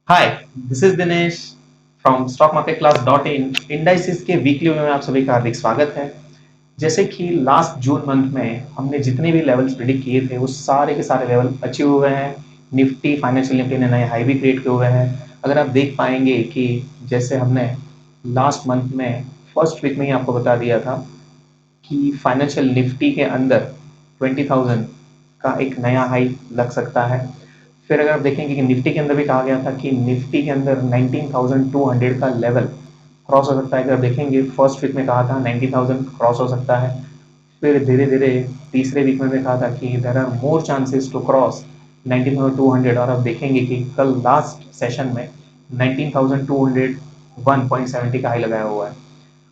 Hi, this is Dinesh from stock market class dot in indices के weekly में आप सभी का हार्दिक स्वागत है। जैसे कि लास्ट जून मंथ में हमने जितने भी लेवल्स प्रिडिक्ट किए थे वो सारे के सारे लेवल अचीव हुए हैं। निफ्टी फाइनेंशियल निफ्टी ने नए हाई भी क्रिएट किए हुए हैं। अगर आप देख पाएंगे कि जैसे हमने लास्ट मंथ में फर्स्ट वीक में ही आपको बता दिया था कि फाइनेंशियल निफ्टी के अंदर 20,000 का एक नया हाई लग सकता है। फिर अगर आप देखेंगे कि निफ्टी के अंदर भी कहा गया था कि निफ्टी के अंदर 19,200 का लेवल क्रॉस हो सकता है। अगर आप देखेंगे फर्स्ट वीक में कहा था 90,000 क्रॉस हो सकता है। फिर धीरे धीरे तीसरे वीक में भी कहा था कि there are more chances to cross 19,200 और आप देखेंगे कि कल लास्ट सेशन में 19,200 1.70 का हाई लगाया हुआ है।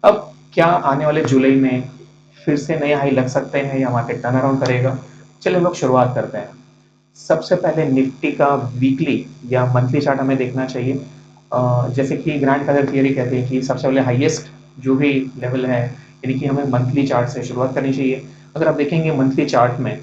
अब क्या आने वाले जुलाई में फिर से नए हाई लग सकते हैं या मार्केट टर्न अराउंड करेगा? चलिए लोग शुरुआत करते हैं। सबसे पहले निफ्टी का वीकली या मंथली चार्ट हमें देखना चाहिए। जैसे कि ग्रैंड कलर थियरी कहते हैं कि सबसे पहले हाईएस्ट जो भी लेवल है यानी कि हमें मंथली चार्ट से शुरुआत करनी चाहिए। अगर आप देखेंगे मंथली चार्ट में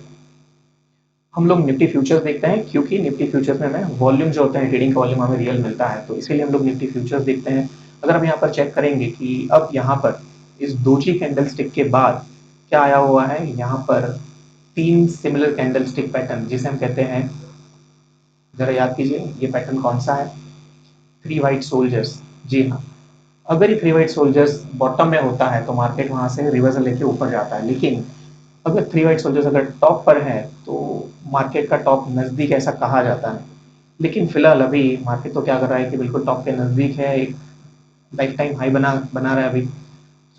हम लोग निफ्टी फ्यूचर्स देखते हैं क्योंकि निफ्टी फ्यूचर्स में हमें वॉल्यूम जो होता है ट्रेडिंग का वॉल्यूम हमें रियल मिलता है, तो इसीलिए हम लोग निफ्टी फ्यूचर्स देखते हैं। अगर हम यहाँ पर चेक करेंगे कि अब यहाँ पर इस दोजी कैंडल स्टिक के बाद क्या आया हुआ है, यहाँ पर तीन सिमिलर कैंडल स्टिक पैटर्न जिसे हम कहते हैं, जरा याद कीजिए ये पैटर्न कौन सा है? Three white soldiers. जी हाँ। अगर ये थ्री वाइट सोल्जर्स बॉटम में होता है तो मार्केट वहां से रिवर्सल लेके ऊपर जाता है, लेकिन अगर थ्री वाइट सोल्जर्स अगर टॉप पर है तो मार्केट का टॉप नजदीक ऐसा कहा जाता है। लेकिन फिलहाल अभी मार्केट तो क्या कर रहा है कि बिल्कुल टॉप के नजदीक है, एक लाइफ टाइम हाई बना बना रहा है अभी।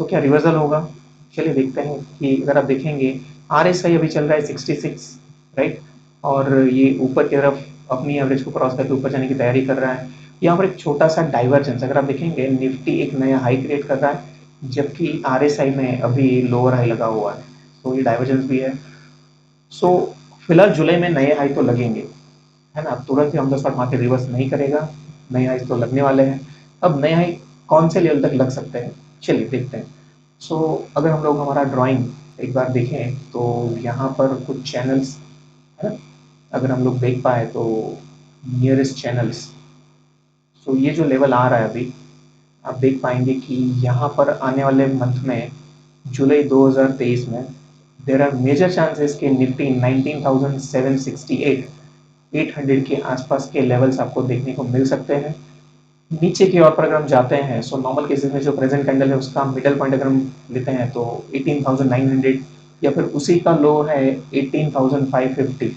तो क्या रिवर्सल होगा? चलिए देखते हैं कि अगर आप देखेंगे आर एस आई अभी चल रहा है 66, राइट, और ये ऊपर की तरफ अपनी एवरेज को क्रॉस करके ऊपर जाने की तैयारी कर रहा है। यहाँ पर एक छोटा सा डाइवर्जेंस, अगर आप देखेंगे निफ्टी एक नया हाई क्रिएट कर रहा है जबकि आर एस आई में अभी लोअर हाई लगा हुआ है, तो ये डाइवर्जेंस भी है। सो फिलहाल जुलाई में नए हाई तो लगेंगे, है ना, तुरंत ही हम स्टॉक मार्केट रिवर्स नहीं करेगा, नए हाई तो लगने वाले हैं। अब नए हाई कौन से लेवल तक लग सकते हैं, चलिए देखते हैं। सो अगर हम लोग हमारा ड्राइंग एक बार देखें तो यहाँ पर कुछ चैनल्स है ना, अगर हम लोग देख पाए तो नियरेस्ट चैनल्स, सो ये जो लेवल आ रहा है अभी आप देख पाएंगे कि यहाँ पर आने वाले मंथ में जुलाई 2023 में देर आर मेजर चांसेस कि निफ्टी 19,768 800 के आसपास के लेवल्स आपको देखने को मिल सकते हैं। नीचे की ओर पर अगर हम जाते हैं सो नॉर्मल केसेस में जो प्रेजेंट कैंडल है उसका मिडल पॉइंट अगर हम लेते हैं तो 18,900 या फिर उसी का लो है 18,550,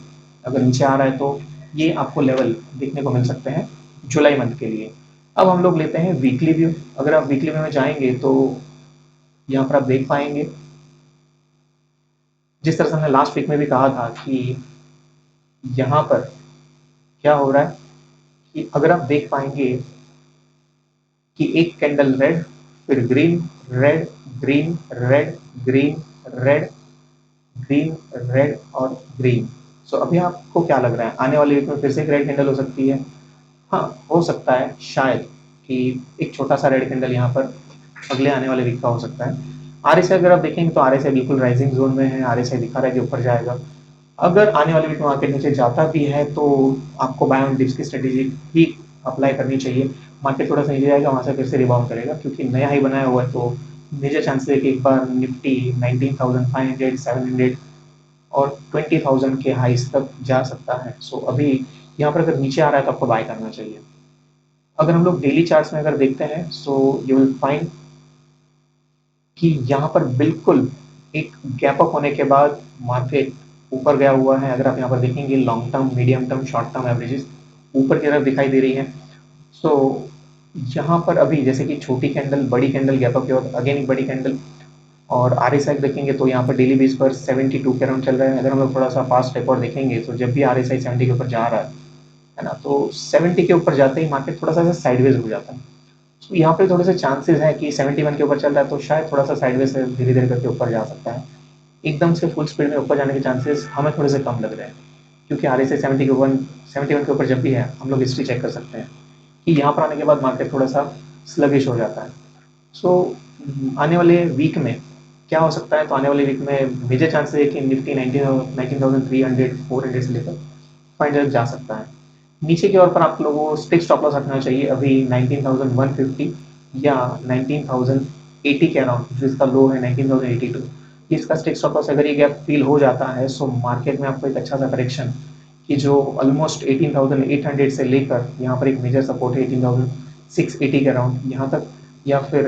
अगर नीचे आ रहा है तो ये आपको लेवल देखने को मिल सकते हैं जुलाई मंथ के लिए। अब हम लोग लेते हैं वीकली व्यू। अगर आप वीकली व्यू में जाएंगे तो यहाँ पर आप देख पाएंगे जिस तरह से हमने लास्ट वीक में भी कहा था कि यहाँ पर क्या हो रहा है कि अगर आप देख पाएंगे कि एक कैंडल रेड, फिर green, red, green, red, green, red, green, red और ग्रीन। सो अभी आपको क्या लग रहा है आने वाले वीक में फिर से एक रेड कैंडल हो सकती है? हाँ, हो सकता है शायद कि एक छोटा सा रेड कैंडल यहाँ पर अगले आने वाले वीक का हो सकता है। आर एस आई अगर आप देखेंगे तो आर एस आई बिल्कुल राइजिंग जोन में है, आर एस आई दिखा रहा है कि ऊपर जाएगा। अगर आने वाले वीक में मार्केट नीचे जाता भी है तो आपको बाय ऑन डिप्स की स्ट्रेटेजी ही अप्लाई करनी चाहिए। मार्केट थोड़ा सा नीचे जाएगा, वहां से फिर से रिबाउंड करेगा क्योंकि नया हाई बनाया हुआ है, तो मेजर चांसेस है कि एक बार निफ्टी 19,500 700 और 20,000 के हाइस तक जा सकता है। सो अभी यहाँ पर अगर नीचे आ रहा है तो आपको बाय करना चाहिए। अगर हम लोग डेली चार्ट्स में अगर देखते हैं सो यू विल फाइंड कि यहाँ पर बिल्कुल एक गैप अप होने के बाद मार्केट ऊपर गया हुआ है। अगर आप यहाँ पर देखेंगे long term, medium term, short term averages ऊपर की तरफ दिखाई दे रही है। सो यहाँ पर अभी जैसे कि छोटी कैंडल, बड़ी कैंडल, गैप अप के बाद अगेन एक बड़ी कैंडल, और आर एस आई देखेंगे तो यहाँ पर डेली बेस पर 72 के अराउंड चल रहा है। अगर हम लोग थोड़ा सा फास्ट रिकॉर्ड देखेंगे तो जब भी आर एस आई 70 के ऊपर जा रहा है ना, तो 70 के ऊपर जाते ही मार्केट थोड़ा सा साइडवेज हो जाता है। तो यहाँ पे थोड़े से चांसेस हैं कि 71 के ऊपर चल रहा है तो शायद थोड़ा सा साइडवेज से धीरे धीरे करके ऊपर जा सकता है। एकदम से फुल स्पीड में ऊपर जाने के चांसेस हमें थोड़े से कम लग रहे हैं क्योंकि आर एस आई 71 के ऊपर जब भी है हम लोग हिस्ट्री चेक कर सकते हैं कि यहाँ पर आने के बाद मार्केट थोड़ा सा स्लगिश हो जाता है। सो आने वाले वीक में क्या हो सकता है, तो आने वाले वीक में मेजर चांसेस है कि निफ्टी 19,300 400 से लेकर 500 जा सकता है। नीचे की ओर पर आप लोगों को स्टिक स्टॉप लॉस रखना चाहिए अभी 19,150 या 19,080 के अराउंड, जो इसका लो है 19,082। इसका स्टिक स्टॉप लॉस अगर ये गैप फील हो जाता है सो मार्केट में आपको एक अच्छा सा करेक्शन कि जो ऑलमोस्ट 18,800 से लेकर यहाँ पर एक मेजर सपोर्ट है 18,680 के अराउंड यहाँ तक, या फिर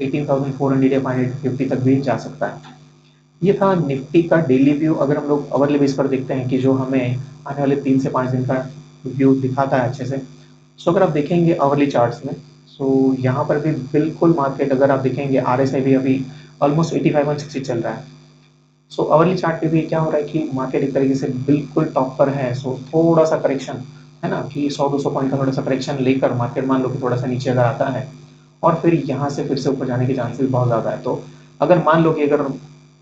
18,400 या 550 तक भी जा सकता है। ये था निफ्टी का डेली व्यू। अगर हम लोग अवरली बेस पर देखते हैं कि जो हमें आने वाले 3 से 5 दिन का व्यू दिखाता है अच्छे से, सो अगर आप देखेंगे अवरली चार्ट्स में, सो यहाँ पर भी बिल्कुल मार्केट, अगर आप देखेंगे आरएसआई भी अभी ऑलमोस्ट 85-160 चल रहा है। सो अवरली चार्ट पे भी क्या हो रहा है कि मार्केट एक तरीके से बिल्कुल टॉप पर है। सो थोड़ा सा करेक्शन है ना कि 100-200 पॉइंट का थोड़ा सा करेक्शन लेकर मार्केट मान लो कि थोड़ा सा नीचे अगर आता है और फिर यहाँ से फिर से ऊपर जाने के चांसेस बहुत ज़्यादा है। तो अगर मान लो कि अगर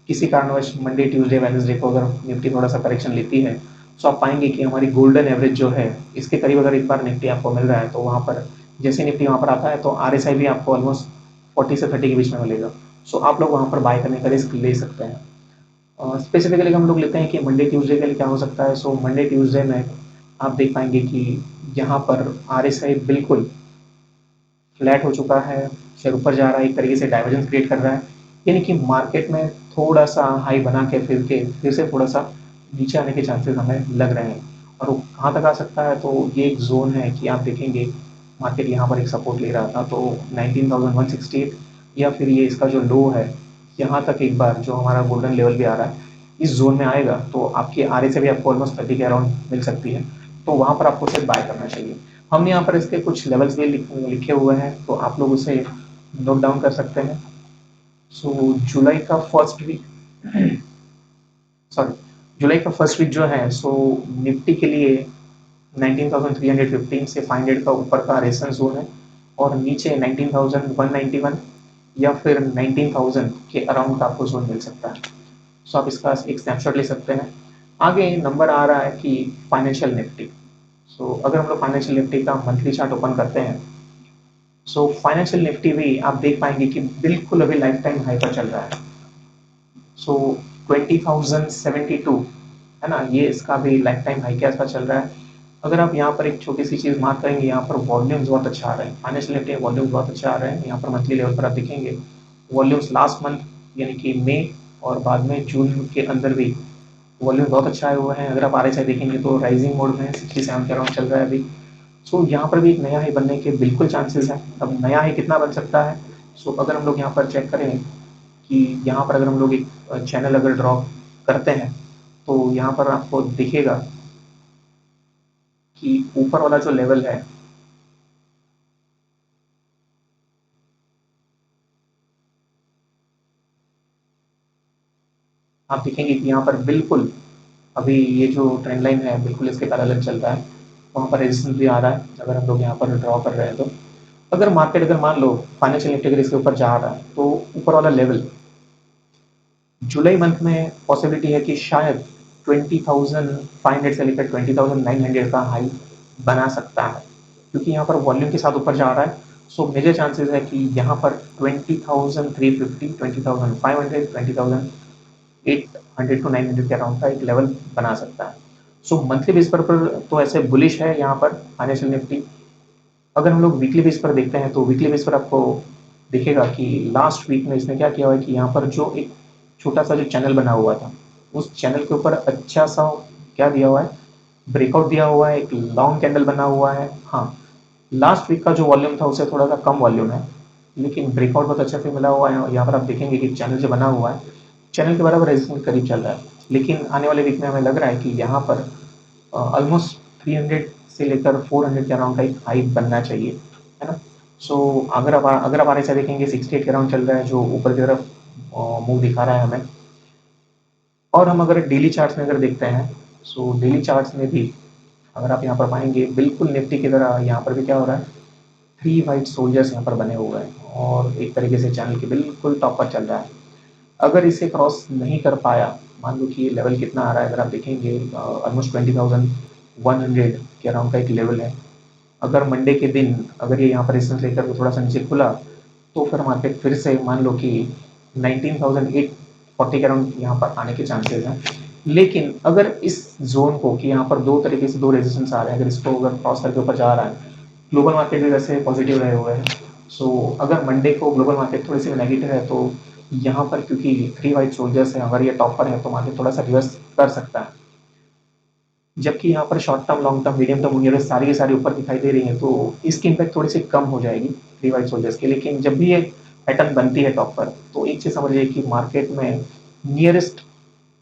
किसी कारणवश मंडे ट्यूसडे वेडनेसडे को अगर निफ्टी थोड़ा सा करेक्शन लेती है, तो आप पाएंगे कि हमारी गोल्डन एवरेज जो है इसके करीब अगर एक बार निफ्टी आपको मिल रहा है, तो वहाँ पर जैसे निफ्टी वहाँ पर आता है तो आरएसआई भी आपको ऑलमोस्ट 40 से 30 के बीच में मिलेगा। सो आप लोग वहाँ पर बाय करने का रिस्क ले सकते हैं। स्पेसिफिकली हम लोग लेते हैं कि मंडे ट्यूसडे के लिए क्या हो सकता है। सो मंडे ट्यूसडे में आप देख पाएंगे कि यहाँ पर आरएसआई बिल्कुल फ्लैट हो चुका है, शेयर ऊपर जा रहा है, एक तरीके से डाइवर्जेंस क्रिएट कर रहा है, यानी कि मार्केट में थोड़ा सा हाई बना के फिर से थोड़ा सा नीचे आने के चांसेस हमें लग रहे हैं। और वो कहाँ तक आ सकता है, तो ये एक जोन है कि आप देखेंगे मार्केट यहाँ पर एक सपोर्ट ले रहा था तो 19,168, या फिर ये इसका जो लो है यहाँ तक एक बार जो हमारा गोल्डन लेवल भी आ रहा है इस जोन में आएगा तो आपकी आर से भी आपको ऑलमोस्ट 30 के अराउंड मिल सकती है। तो वहाँ पर आपको सिर्फ बाय करना चाहिए। हमने यहाँ पर इसके कुछ लेवल्स भी लिखे हुए हैं तो आप लोग उसे नोट डाउन कर सकते हैं। सो जुलाई का फर्स्ट वीक सॉरी जुलाई का फर्स्ट वीक जो है सो निफ्टी के लिए 19,315 से 500 का ऊपर का रेजिस्टेंस जोन है और नीचे 19,191 या फिर 19,000 के अराउंड का आपको जोन मिल सकता है। सो आप इसका एक स्नैपशॉट ले सकते हैं। आगे नंबर आ रहा है कि फाइनेंशियल निफ्टी। सो अगर हम लोग फाइनेंशियल निफ्टी का मंथली चार्ट ओपन करते हैं, सो फाइनेंशियल निफ्टी भी आप देख पाएंगे कि बिल्कुल अभी लाइफ टाइम हाई पर चल रहा है। सो 20,072 है ना, ये इसका भी लाइफ टाइम हाई के आसपास चल रहा है। अगर आप यहाँ पर एक छोटी सी चीज़ मार्क करेंगे, यहाँ पर वॉल्यूम्स बहुत अच्छा आ रहे हैं, फाइनेंशियल निफ्टी वॉल्यूम्स बहुत अच्छा आ रहे हैं। यहाँ पर मंथली लेवल पर आप देखेंगे वॉल्यूम्स लास्ट मंथ यानी कि मई और बाद में जून के अंदर भी वॉल्यूम बहुत अच्छा आए हुए हैं। अगर आप आरएसआई देखेंगे तो राइजिंग मोड में 67 के अराउंड चल रहा है अभी। सो यहाँ पर भी एक नया हाई बनने के बिल्कुल चांसेस हैं। अब नया हाई कितना बन सकता है, सो अगर हम लोग यहाँ पर चेक करें कि यहाँ पर अगर हम लोग एक चैनल अगर ड्रॉ करते हैं तो यहाँ पर आपको दिखेगा कि ऊपर वाला जो लेवल है आप देखेंगे कि यहाँ पर बिल्कुल अभी ये जो ट्रेंड लाइन है बिल्कुल इसके पैरेलल चल रहा है। वहाँ पर रेजिस्टेंस भी आ रहा है अगर हम लोग यहाँ पर ड्रॉ कर रहे हैं तो। अगर मार्केट अगर मान लो फाइनेंशियल निफ्टी अगर इसके ऊपर जा रहा है तो ऊपर वाला लेवल जुलाई मंथ में पॉसिबिलिटी है कि शायद 20,500 से लेकर 20,900 का हाई बना सकता है, क्योंकि यहाँ पर वॉल्यूम के साथ ऊपर जा रहा है। सो मेजर चांसेस है कि यहाँ पर 20,350, 20,500, 20,800 टू 900 के अराउंड का एक लेवल बना सकता है। सो मंथली बेस पर तो ऐसे बुलिश है यहाँ पर फाइनेंशियल निफ्टी। अगर हम लोग वीकली बेस पर देखते हैं तो वीकली बेस पर आपको दिखेगा कि लास्ट वीक में इसने क्या किया हुआ है कि यहाँ पर जो एक छोटा सा जो चैनल बना हुआ था उस चैनल के ऊपर अच्छा सा क्या दिया हुआ है, ब्रेकआउट दिया हुआ है, एक लॉन्ग कैंडल बना हुआ है। हाँ, लास्ट वीक का जो वॉल्यूम था उससे थोड़ा सा कम वॉल्यूम है, लेकिन ब्रेकआउट बहुत अच्छे से मिला हुआ है। और यहाँ पर आप देखेंगे कि चैनल जो बना हुआ है चैनल के बराबर रेजिस्टेंस करीब चल रहा है, लेकिन आने वाले वीक में हमें लग रहा है कि यहाँ पर ऑलमोस्ट 300 से लेकर 400 के अराउंड का एक हाई बनना चाहिए, है ना। सो अगर आप आर देखेंगे 68 के अराउंड चल रहा है जो ऊपर की तरफ मुंह दिखा रहा है हमें। और हम अगर डेली चार्ट्स में अगर देखते हैं, सो डेली चार्ट्स में भी अगर आप यहाँ पर पाएंगे बिल्कुल निफ्टी की तरह यहाँ पर भी क्या हो रहा है, 3 वाइट सोल्जर्स यहाँ पर बने हुए हैं और एक तरीके से चैनल के बिल्कुल टॉप पर चल रहा है। अगर इसे क्रॉस नहीं कर पाया, मान लो कि ये लेवल कितना आ रहा है, अगर आप देखेंगे ऑलमोस्ट 20,100 के अराउंड का एक लेवल है। अगर मंडे के दिन अगर ये यहाँ पर रेजिस्टेंस लेकर थोड़ा सा नीचे खुला तो फिर मार्केट फिर से मान लो कि 19,840 के अराउंड यहाँ पर आने के चांसेस हैं। लेकिन अगर इस जोन को, कि यहाँ पर दो तरीके से दो रेजिस्टेंस आ रहे हैं, अगर इसको अगर क्रॉस करके ऊपर जा रहा है, ग्लोबल मार्केट भी वैसे पॉजिटिव रहे हुए हैं। सो अगर मंडे को ग्लोबल मार्केट थोड़ी सी नेगेटिव है तो यहाँ पर क्योंकि 3 व्हाइट सोल्जर्स हैं, अगर ये टॉपर है तो मार्केट थोड़ा सा रिवर्स कर सकता है। जबकि यहाँ पर short term, long term, medium term moving सारी की सारी ऊपर दिखाई दे रही हैं, तो इसकी इम्पैक्ट थोड़ी सी कम हो जाएगी 3 व्हाइट सोल्जर्स की। लेकिन जब भी ये पैटर्न बनती है टॉप पर, तो एक चीज समझिए कि मार्केट में नियरेस्ट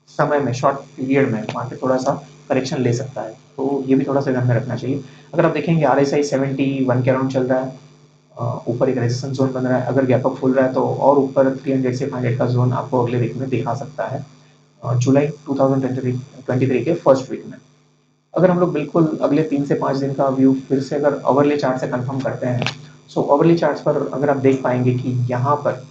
समय में, शॉर्ट पीरियड में मार्केट थोड़ा सा करेक्शन ले सकता है, तो ये भी थोड़ा सा ध्यान में रखना चाहिए। अगर आप देखेंगे RSI 71 के अराउंड चल रहा है, ऊपर एक रेजिस्टेंस जोन बन रहा है, अगर गैप अप खुल रहा है तो और ऊपर 300 से 500 का जोन आपको अगले वीक में दिखा सकता है, जुलाई 2023 के फर्स्ट वीक में। अगर हम लोग बिल्कुल अगले 3 से 5 दिन का व्यू फिर से अगर ओवरले चार्ट से कंफर्म करते हैं, सो ओवरले चार्ट पर अगर आप देख पाएंगे कि यहाँ पर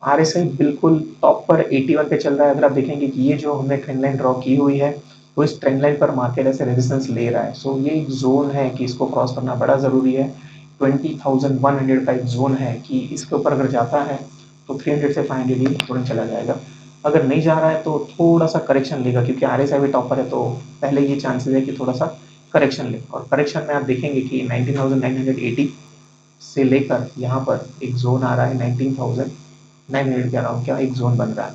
RSI बिल्कुल टॉप पर 81 पे चल रहा है। अगर आप देखेंगे कि ये जो हमने ट्रेंड लाइन ड्रॉ की हुई है, तो इस ट्रेंड लाइन पर मार्केट ऐसे रेजिस्टेंस ले रहा है। सो ये एक जोन है कि इसको क्रॉस करना बड़ा जरूरी है। 20,100 का एक जोन है कि इसके ऊपर अगर जाता है तो 300 से 500 ही तुरंत चला जाएगा। अगर नहीं जा रहा है तो थोड़ा सा करेक्शन लेगा, क्योंकि RSI भी टॉप पर है, तो पहले ये चांसेस है कि थोड़ा सा करेक्शन ले। और करेक्शन में आप देखेंगे कि 19,980 से लेकर यहाँ पर एक जोन आ रहा है 19,900 के अराउंड का एक जोन बन रहा है।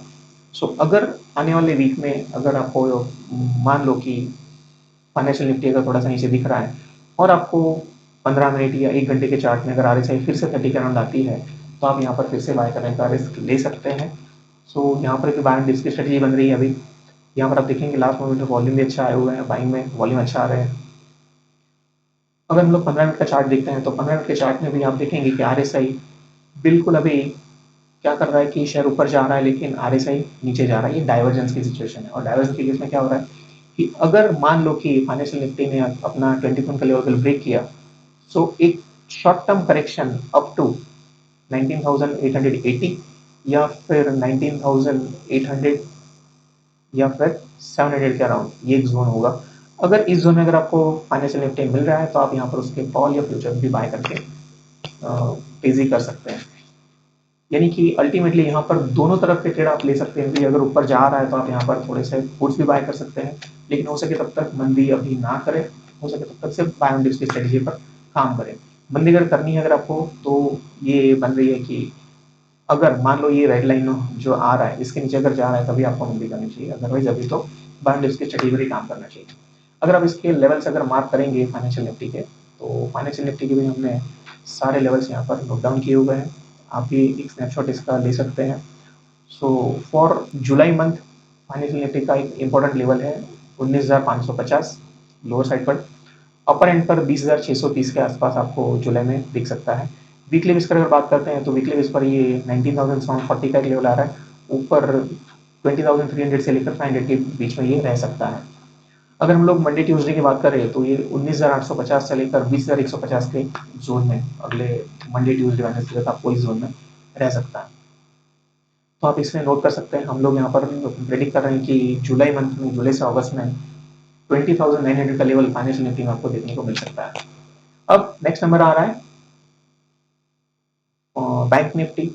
सो अगर आने वाले वीक में अगर आपको मान लो कि फाइनेंशियल निफ्टी अगर थोड़ा सा नीचे दिख रहा है और आपको 15 मिनट या 1 घंटे के चार्ट में अगर RSI फिर से 30 के अराउंड आती है, तो आप यहाँ पर फिर से बाय करने का रिस्क ले सकते हैं। सो यहाँ पर भी बाय एंड डिप्स की स्ट्रेटेजी बन रही है अभी। यहाँ पर आप देखेंगे लास्ट मोमेंट में वॉल्यूम भी अच्छा आए हुए हैं, बाइंग में वॉल्यूम अच्छा आ रहे हैं। अगर हम लोग 15 मिनट का चार्ट देखते हैं तो 15 मिनट के चार्ट में भी आप देखेंगे कि RSI बिल्कुल अभी क्या कर रहा है कि शेयर ऊपर जा रहा है लेकिन RSI नीचे जा रहा है। ये डाइवर्जेंस की सिचुएशन है। और डाइवर्जेंस के केस में क्या हो रहा है कि अगर मान लो कि फाइनेंशियल निफ्टी ने अपना 20 का लेवल ब्रेक किया, सो एक short term correction up to 19,880 या फिर 19,800 या फिर 700 के अराउंड ये एक जोन होगा। अगर इस जोन में अगर आपको फाइनेंशियल निफ्टी मिल रहा है तो आप यहाँ पर उसके कॉल या फ्यूचर भी बाय करके तेजी कर सकते हैं। यानी कि अल्टीमेटली यहाँ पर दोनों तरफ के ट्रेड आप ले सकते हैं कि अगर ऊपर जा रहा है तो आप यहाँ पर थोड़े से पुट्स भी बाय कर सकते हैं, लेकिन हो सके तब तक मंदी अभी ना करें, हो सके तब तक सिर्फ बाय ऑन डिप्स की स्ट्रेटेजी पर काम करें। मंदी अगर करनी है अगर आपको, तो ये बन रही है कि अगर मान लो ये रेड लाइन जो आ रहा है इसके नीचे अगर जा रहा है तभी आपको मंदी करनी चाहिए, अदरवाइज अभी तो बाय ऑन डिप्स की स्ट्रेटेजी पर ही काम करना चाहिए। अगर आप इसके लेवल्स अगर मार्क करेंगे फाइनेंशियल निफ्टी के, तो फाइनेंशियल निफ्टी के भी हमने सारे लेवल्स यहाँ पर नोट डाउन किए हुए हैं, आप भी एक स्नैपशॉट इसका ले सकते हैं। So for July month financial Nifty का एक इंपॉर्टेंट लेवल है 19,550 लोअर साइड पर, अपर एंड पर 20,630 के आसपास आपको जुलाई में दिख सकता है। वीकली बेस पर अगर बात करते हैं तो वीकली बेस पर ये 19,740 का एक लेवल आ रहा है, ऊपर 20,300 से लेकर 500 के बीच में ये रह सकता है। अगर हम लोग मंडे ट्यूसडे की बात करें तो ये 19,850 से लेकर 20,150 के जोन में अगले मंडे ट्यूसडे वेडनेसडे तक आपको इस जोन में रह सकता है। तो आप इसमें नोट कर सकते हैं। हम लोग यहाँ पर प्रेडिक्ट कर रहे हैं कि जुलाई मंथ में, जुलाई से अगस्त में 20,900 का लेवल फाइनेंशियल निफ्टी में आपको देखने को मिल सकता है। अब नेक्स्ट नंबर आ रहा है बैंक निफ्टी।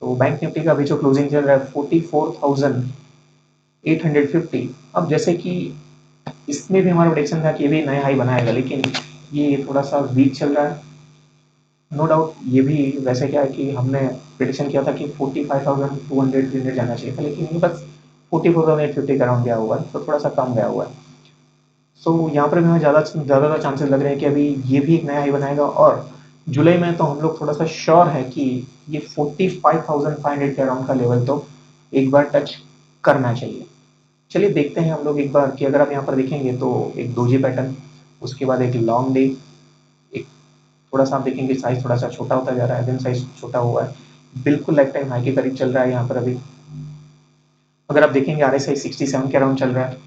तो बैंक निफ्टी का अभी जो क्लोजिंग चल रहा है 44,850। अब जैसे कि इसमें भी हमारा प्रेडिक्शन था कि ये भी नया हाई बनाएगा, लेकिन ये थोड़ा सा वीक चल रहा है। नो डाउट ये भी वैसे क्या है कि हमने प्रेडिक्शन किया था कि 45,200 300 जाना चाहिए था, लेकिन ये बस 44,850 का अराउंड गया हुआ है, तो थोड़ा सा कम गया हुआ है। सो यहाँ पर भी हमें ज़्यादा चांसेस लग रहे हैं कि अभी ये भी एक नया हाई बनाएगा। और जुलाई में तो हम लोग थोड़ा सा श्योर है कि ये 45,500 के अराउंड का लेवल तो एक बार टच करना चाहिए। चलिए देखते हैं हम लोग एक बार कि अगर आप यहाँ पर देखेंगे तो एक डोजी पैटर्न, उसके बाद एक लॉन्ग डे, एक थोड़ा सा आप देखेंगे साइज थोड़ा सा छोटा होता जा रहा है, देन साइज छोटा हुआ है, बिल्कुल लाइफ टाइम हाई के करीब चल रहा है यहाँ पर अभी। अगर आप देखेंगे RSI 67 के अराउंड चल रहा है।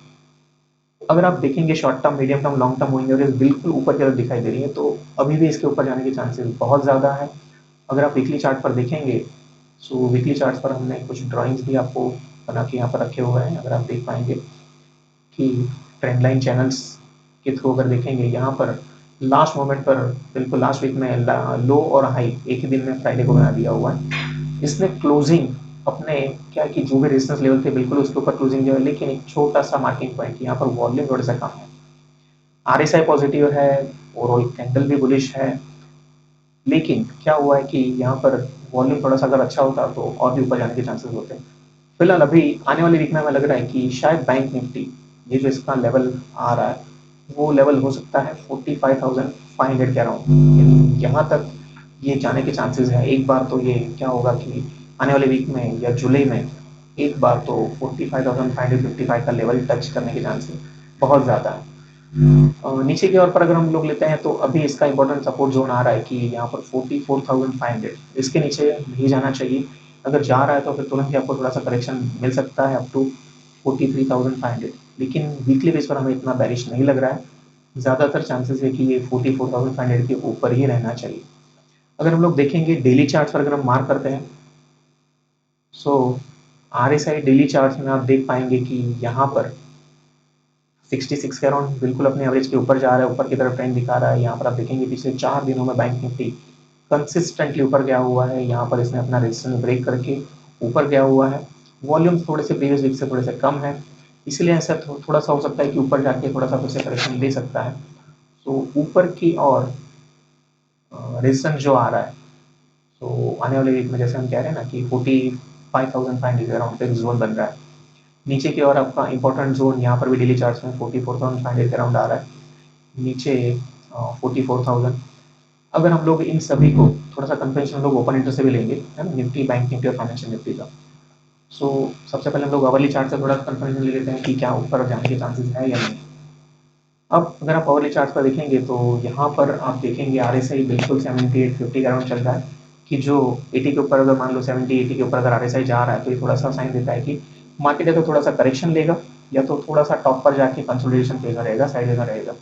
अगर आप देखेंगे short term, medium term, long term moving average बिल्कुल ऊपर की तरफ दिखाई दे रही है, तो अभी भी इसके ऊपर जाने के चांसेस बहुत ज़्यादा है। अगर आप वीकली चार्ट पर देखेंगे, सो वीकली चार्ट पर हमने कुछ ड्राइंग्स भी आपको बना के यहाँ पर रखे हुए हैं। अगर आप देख पाएंगे कि ट्रेंड लाइन चैनल्स के थ्रू अगर देखेंगे, यहाँ पर लास्ट मोमेंट पर बिल्कुल लास्ट वीक में लो और हाई एक ही दिन में फ्राइडे को बना दिया हुआ है। इसने क्लोजिंग अपने क्या है कि जो भी रेजिस्टेंस लेवल थे बिल्कुल उसके ऊर क्लोजिंग जो है, लेकिन एक छोटा सा मार्किंग पॉइंट, यहाँ पर वॉल्यूम थोड़ा सा कम है। आरएसआई पॉजिटिव है, ओवरऑल कैंडल भी बुलिश है, लेकिन क्या हुआ है कि यहाँ पर वॉल्यूम थोड़ा सा अगर अच्छा होता तो और भी ऊपर जाने के चांसेस होते हैं। फिलहाल अभी आने वाली वीक में हमें लग रहा है कि शायद बैंक निफ्टी, ये जो इसका लेवल आ रहा है वो लेवल हो सकता है 45,500 के अराउंड, यहाँ तक ये जाने के चांसेस है। एक बार तो ये क्या होगा कि आने वाले वीक में या जुलाई में एक बार तो 45,555 का लेवल टच करने के चांसेस बहुत ज़्यादा है। नीचे की ओर पर अगर हम लोग लेते हैं तो अभी इसका इंपॉर्टेंट सपोर्ट जोन आ रहा है कि यहाँ पर 44,500, इसके नीचे नहीं जाना चाहिए। अगर जा रहा है तो फिर तुरंत ही आपको थोड़ा सा करेक्शन मिल सकता है अप टू 43,500, लेकिन वीकली बेस पर हमें इतना बैरिश नहीं लग रहा है। ज़्यादातर चांसेस है कि ये 44,500 के ऊपर ही रहना चाहिए। अगर हम लोग देखेंगे डेली चार्ट पर, अगर हम मार्क करते हैं सो आरएसआई डेली चार्ट में आप देख पाएंगे कि यहाँ पर 66 के अराउंड बिल्कुल अपने एवरेज के ऊपर जा रहा है, ऊपर की तरफ ट्रेंड दिखा रहा है। यहाँ पर आप देखेंगे पिछले 4 दिनों में बैंक निफ्टी कंसिस्टेंटली ऊपर गया हुआ है। यहाँ पर इसने अपना रेजिस्टेंस ब्रेक करके ऊपर गया हुआ है। वॉल्यूम थोड़े से प्रीवियस वीक से थोड़े से कम है, इसलिए ऐसा थोड़ा सा हो सकता है कि ऊपर जाके थोड़ा सा फिर से करेक्शन दे सकता है। तो ऊपर की और रेजिस्टेंस जो आ रहा है, तो आने वाले वीक में जैसे हम कह रहे हैं ना कि 45,500 अराउंड पे जोन बन रहा है। नीचे की ओर आपका इंपॉर्टेंट जोन यहाँ पर भी डेली चार्ट्स में 44,500 के अराउंड आ रहा है, नीचे 44,000। अगर हम लोग इन सभी को थोड़ा सा कंपेरिजन हम लोग ओपन इंटरेस्ट से भी लेंगे, है ना, निफ्टी, बैंक निफ्टी और फाइनेंशियल निफ्टी का। सो सबसे पहले हम लोग आवरली चार्ट से थोड़ा कंपेरिजन ले लेते हैं कि क्या ऊपर जाने के चांसेस है या नहीं। अब अगर आप आवरली चार्ट पर देखेंगे तो यहाँ पर आप देखेंगे आरएसआई बिल्कुल 78-50 के अराउंड चल रहा है, कि जो 80 के ऊपर, अगर मान लो 70-80 के ऊपर अगर आरएसआई जा रहा है तो ये थोड़ा सा साइन देता है कि मार्केट या तो थोड़ा सा करेक्शन लेगा या तो थोड़ा सा टॉप पर जाके कंसोलिडेशन फेज में रहेगा, साइड में रहेगा,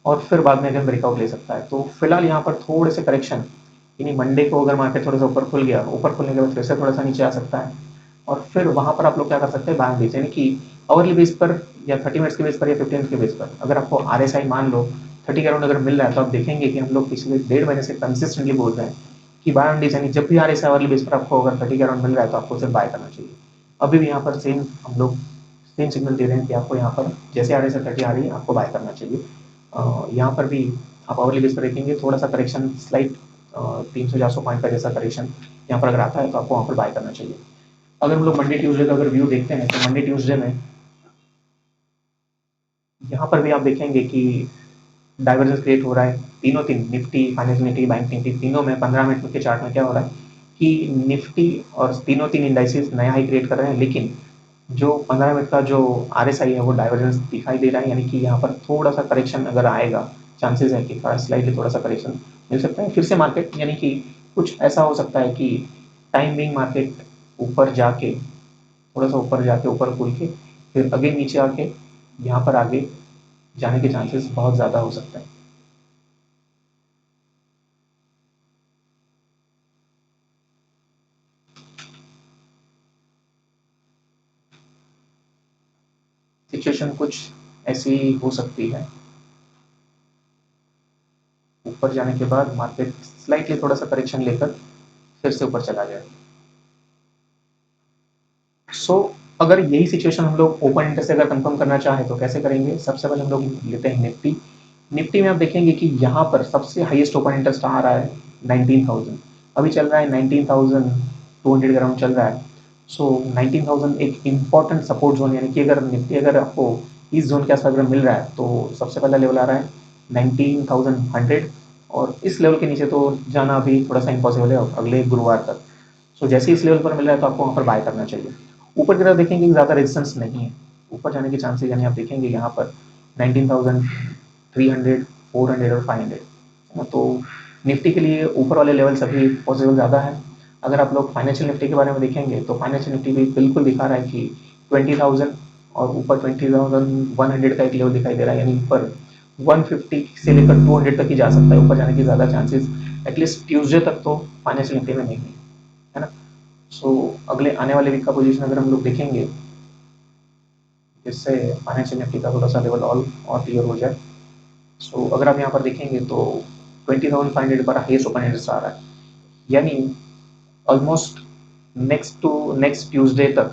और फिर बाद में अगर ब्रेकआउट ले सकता है। तो फिलहाल यहाँ पर थोड़े से करेक्शन, यानी मंडे को अगर मार्केट थोड़ा सा ऊपर खुल गया, ऊपर खुलने के बाद फिर से थोड़ा सा नीचे आ सकता है, और फिर वहां पर आप लोग क्या कर सकते हैं, बाइंग बेच, यानी कि आवरली बेस पर या 30 मिनट्स के बेस पर या 15 के बेस पर अगर आपको आरएसआई मान लो 30 के अराउंड अगर मिल रहा है, तो आप देखेंगे कि हम लोग पिछले 1.5 महीने से कंसिस्टेंटली बोल रहे हैं कि बाय ऑन यानी जब भी आरएसआई आवरली बेस पर आपको अगर 30 के अराउंड मिल रहा है तो आपको उसे बाय करना चाहिए। अभी भी यहाँ पर सेम हम लोग सेम सिग्नल दे रहे हैं कि आपको यहाँ पर जैसे आरएसआई 30 आ रही है आपको बाय करना चाहिए। यहाँ पर भी आप आवरली बेस पर देखेंगे थोड़ा सा करेक्शन, स्लाइट 300-400 पॉइंट का जैसा करेक्शन यहाँ पर अगर आता है तो आपको वहाँ पर बाय करना चाहिए। अगर हम लोग मंडे ट्यूसडे का अगर व्यू देखते हैं तो मंडे ट्यूसडे में यहाँ पर भी आप देखेंगे कि डाइवर्जेंस क्रिएट हो रहा है। तीनों तीन Nifty, finance Nifty, bank Nifty, तीनों में 15 मिनट के चार्ट में क्या हो रहा है कि निफ्टी और तीनों तीन इंडाइसेस नया हाई क्रिएट कर रहे हैं, लेकिन जो 15 मिनट का जो आरएसआई है वो डाइवर्जेंस दिखाई दे रहा है, यानी कि यहाँ पर थोड़ा सा करेक्शन अगर आएगा, चांसेस है कि स्लाइटली थोड़ा सा करेक्शन मिल सकता है फिर से मार्केट, यानी कि कुछ ऐसा हो सकता है कि टाइम बिंग मार्केट ऊपर जाके थोड़ा सा ऊपर जाके ऊपर खुल के फिर अगेन नीचे आके यहाँ पर आगे जाने के चांसेस बहुत ज़्यादा हो सकते हैं। सिचुएशन कुछ ऐसी हो सकती है, ऊपर जाने के बाद मार्केट स्लाइटली थोड़ा सा करेक्शन लेकर फिर से ऊपर चला जाए। सो अगर यही सिचुएशन हम लोग ओपन इंटरेस्ट से अगर कंफर्म करना चाहें तो कैसे करेंगे, सबसे पहले हम लोग लेते हैं निफ्टी। निफ्टी में आप देखेंगे कि यहाँ पर सबसे हाईएस्ट ओपन इंटरेस्ट आ रहा है 19,000, अभी चल रहा है 19,200 के अराउंड चल रहा है। सो 19,000 एक इम्पॉर्टेंट सपोर्ट जोन, यानी कि अगर निफ्टी अगर आपको इस जोन के आसपास अगर मिल रहा है तो सबसे पहला लेवल आ रहा है 19,100, और इस लेवल के नीचे तो जाना अभी थोड़ा सा इम्पॉसिबल है अगले गुरुवार तक। सो जैसे इस लेवल पर मिल रहा है तो आपको वहाँ पर बाय करना चाहिए। ऊपर की तरफ देखेंगे कि ज़्यादा रेजिस्टेंस नहीं है, ऊपर जाने के चांसेस, यानी आप देखेंगे यहाँ पर 19,300, 400 और 500, तो निफ्टी के लिए ऊपर वाले लेवल सभी पॉसिबल ज़्यादा है। अगर आप लोग फाइनेंशियल निफ्टी के बारे में देखेंगे तो फाइनेंशियल निफ्टी भी बिल्कुल दिखा रहा है कि 20,000 और ऊपर 20,100 का एक लेवल दिखाई दे रहा है, यानी ऊपर 150 से लेकर 200 तक ही जा सकता है, ऊपर जाने की ज़्यादा चांसेस एटलीस्ट ट्यूसडे तक तो फाइनेंशियल निफ्टी में नहीं है ना। सो अगले आने वाले वीक का पोजीशन अगर हम लोग देखेंगे, जिससे फाइनेंशियल निफ्टी का थोड़ा सा लेवल और क्लियर हो जाए। सो अगर आप यहाँ पर देखेंगे तो 20,500 पर हाईएस्ट ओपन इंटरेस्ट आ रहा है, यानी ऑलमोस्ट नेक्स्ट ट्यूसडे तक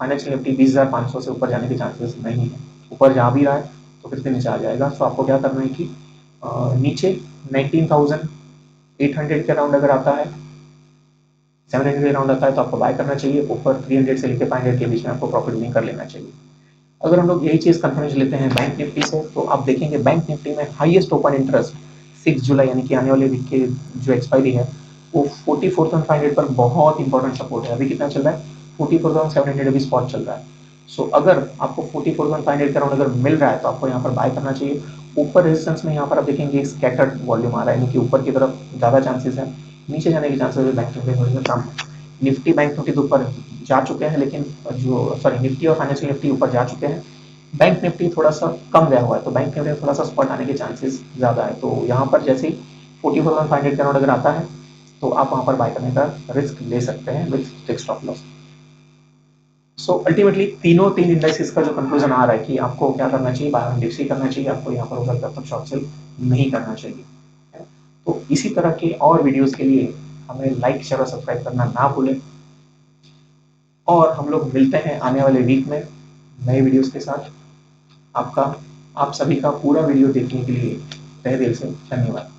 फाइनेंशियल निफ्टी 20,500 से ऊपर जाने के चांसेस नहीं है। ऊपर जा भी रहा है तो फिर से नीचे आ जाएगा। तो आपको क्या करना है कि नीचे 19,800 के अराउंड अगर आता है, 700 के अराउंड आता है तो आपको बाय करना चाहिए। ऊपर 300 से लेकर 500 के बीच में आपको प्रॉफिट बुकिंग कर लेना चाहिए। अगर हम लोग यही चीज कंफर्मेशन लेते हैं बैंक निफ्टी से, तो आप देखेंगे बैंक निफ्टी में हाईएस्ट ओपन इंटरेस्ट 6 जुलाई यानी कि आने वाले वीक के जो एक्सपायरी है वो 44,500 पर बहुत इंपॉर्टेंट सपोर्ट है। अभी कितना चल रहा है? 44,700 अभी स्पॉट चल रहा है। सो अगर आपको 44,500 के अराउंड अगर मिल रहा है तो आपको यहाँ पर बाय करना चाहिए। ऊपर रेजिस्टेंस में यहाँ पर आप देखेंगे स्कैटर्ड वॉल्यूम आ रहा है, यानी कि ऊपर की तरफ ज्यादा चांसेस है, नीचे जाने के चांसेस बैंक निफ्टी थोड़ी कम है। निफ्टी बैंक निफ्टी तो ऊपर जा चुके हैं, लेकिन जो सॉरी निफ्टी और फाइनेंशियल निफ्टी ऊपर जा चुके हैं, बैंक निफ्टी थोड़ा सा कम गया हुआ है, तो बैंक निफ्टी में थोड़ा सा स्पॉट आने के चांसेस ज्यादा है। तो यहाँ पर जैसे ही 44,500 के अराउंड अगर आता है तो आप वहां पर बाय करने का रिस्क ले सकते हैं with fixed stop loss. So ultimately तीन इंडेक्सेस का जो कंक्लूजन आ रहा है कि आपको क्या करना चाहिए, बाय ऑन डिप्स ही करना चाहिए, आपको यहाँ पर होगा तब तक शॉर्ट सेल नहीं करना चाहिए। तो इसी तरह के और वीडियोस के लिए हमें लाइक शेयर और सब्सक्राइब करना ना भूलें, और हम लोग मिलते हैं आने वाले वीक में नए वीडियोस के साथ। आपका आप सभी का पूरा वीडियो देखने के लिए तहे दिल से धन्यवाद।